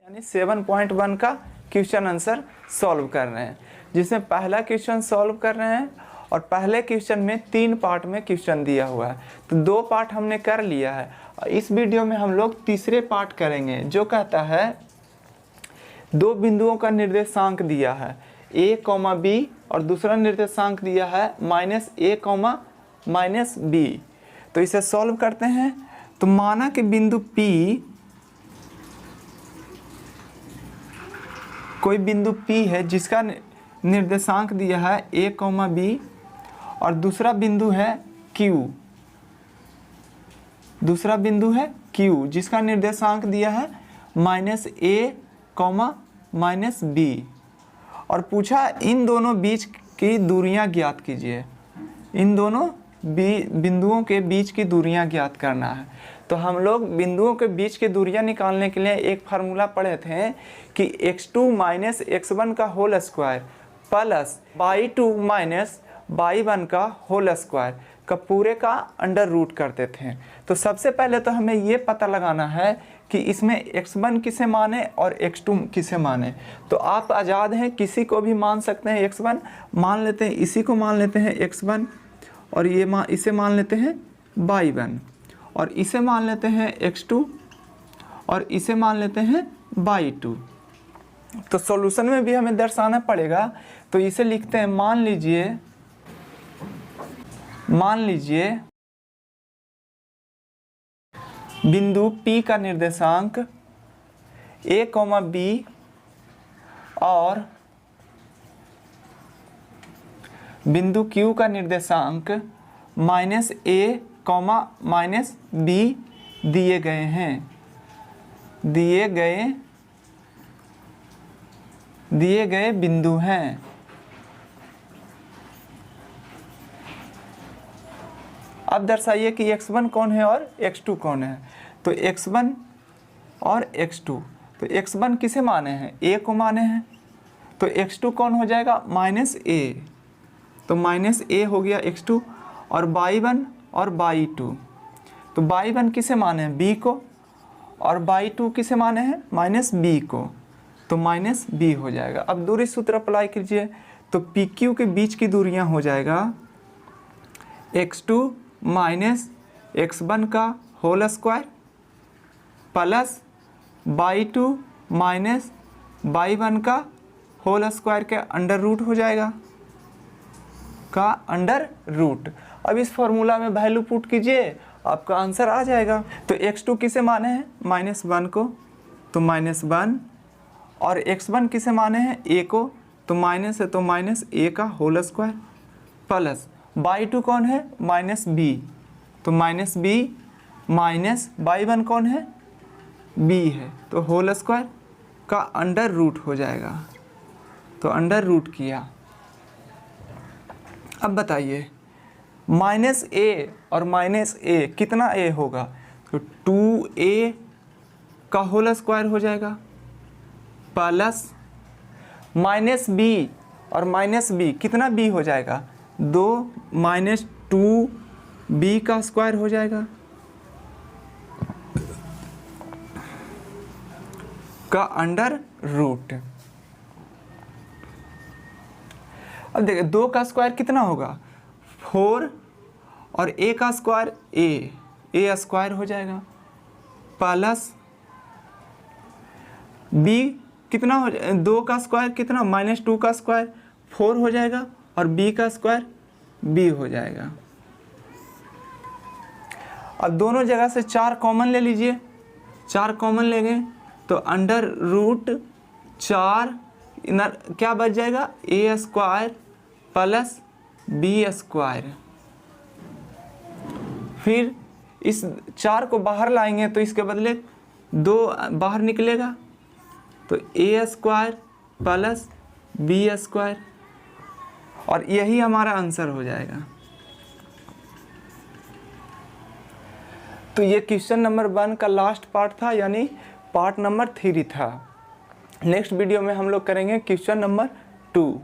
यानी 7.1 का question answer solve कर रहे हैं, जिसमें पहला क्वेश्चन सॉल्व कर रहे हैं और पहले क्वेश्चन में 3 पार्ट में क्वेश्चन दिया हुआ है। तो 2 पार्ट हमने कर लिया है और इस वीडियो में हम लोग तीसरे पार्ट करेंगे, जो कहता है 2 बिंदुओं का निर्देशांक दिया है a, b और दूसरा निर्देशांक दिया है -a, -b। तो इसे सॉल्व करते हैं। तो माना कि बिंदु P, कोई बिंदु P है जिसका निर्देशांक दिया है a, b और दूसरा बिंदु है Q, दूसरा बिंदु है Q जिसका निर्देशांक दिया है -a, -b और पूछा इन दोनों बीच की दूरियां ज्ञात कीजिए। इन दोनों बिंदुओं के बीच की दूरियां ज्ञात करना है। तो हम लोग बिंदुओं के बीच की दूरियां निकालने के लिए एक फार्मूला पढ़े थे कि x2 - x1 का whole square plus y2 - y1 का होल स्क्वायर का पूरे का अंडर रूट करते थे। तो सबसे पहले तो हमें ये पता लगाना है कि इसमें x1 किसे माने और x2 किसे माने। तो आप आज़ाद हैं, किसी को भी मान सकते हैं। x1 मान लेते हैं, इसी को मान लेते हैं x1 और इसे मान लेते हैं y1 और इसे मान लेते हैं x2 और इसे मान लेते हैं y2। तो सॉल्यूशन में भी हमें दर्शाना पड़ेगा। तो इसे लिखते हैं, मान लीजिए बिंदु P का निर्देशांक a, b और बिंदु Q का निर्देशांक -a, -b दिए गए हैं, दिए गए बिंदु हैं। अब दर्शाइए कि x1 कौन है और x2 कौन है। तो x1 और x2, तो x1 किसे माने हैं, a को माने हैं। तो x2 कौन हो जाएगा, -a, तो -a हो गया x2 और y1 और y2, तो y1 किसे माने हैं, b को और y2 किसे माने हैं, -b को, तो -b हो जाएगा। अब दूरी सूत्र अप्लाई कीजिए। तो PQ के बीच की दूरियां हो जाएगा x2 - x1 का whole square plus y2 - y1 का होल स्क्वायर के अंडर रूट हो जाएगा, का अंडर रूट। अब इस फॉर्मूला में वैल्यू पुट कीजिए, आपका आंसर आ जाएगा। तो x2 किसे माने हैं, -1 को, तो -1 और x1 किसे माने हैं, a को, तो माइनस है तो -a का होल स्क्वायर प्लस y2 कौन है, -b, तो -b माइनस y1 कौन है, b है, तो होल स्क्वायर का अंडर रूट हो जाएगा। तो अंडर रूट किया। अब बताइए -a और -a कितना a होगा, तो 2a का होल स्क्वायर हो जाएगा प्लस -b और -b कितना b हो जाएगा, 2 - 2b का स्क्वायर हो जाएगा का अंडर रूट। अब देखिए 2 का स्क्वायर कितना होगा, 4 और a का स्क्वायर a स्क्वायर हो जाएगा प्लस b कितना हो जाए, 2 का स्क्वायर कितना, -2 का स्क्वायर 4 हो जाएगा और b का स्क्वायर b हो जाएगा। अब दोनों जगह से 4 कॉमन ले लीजिए, 4 कॉमन लेंगे तो अंडर रूट 4 क्या बच जाएगा, a square plus b square. फिर इस 4 को बाहर लाएंगे तो इसके बदले 2 बाहर निकलेगा, तो a square plus b square और यही हमारा आंसर हो जाएगा। तो ये क्वेश्चन नंबर 1 का लास्ट पार्ट था, यानी पार्ट नंबर 3 था। नेक्स्ट वीडियो में हम लोग करेंगे क्वेश्चन नंबर 2।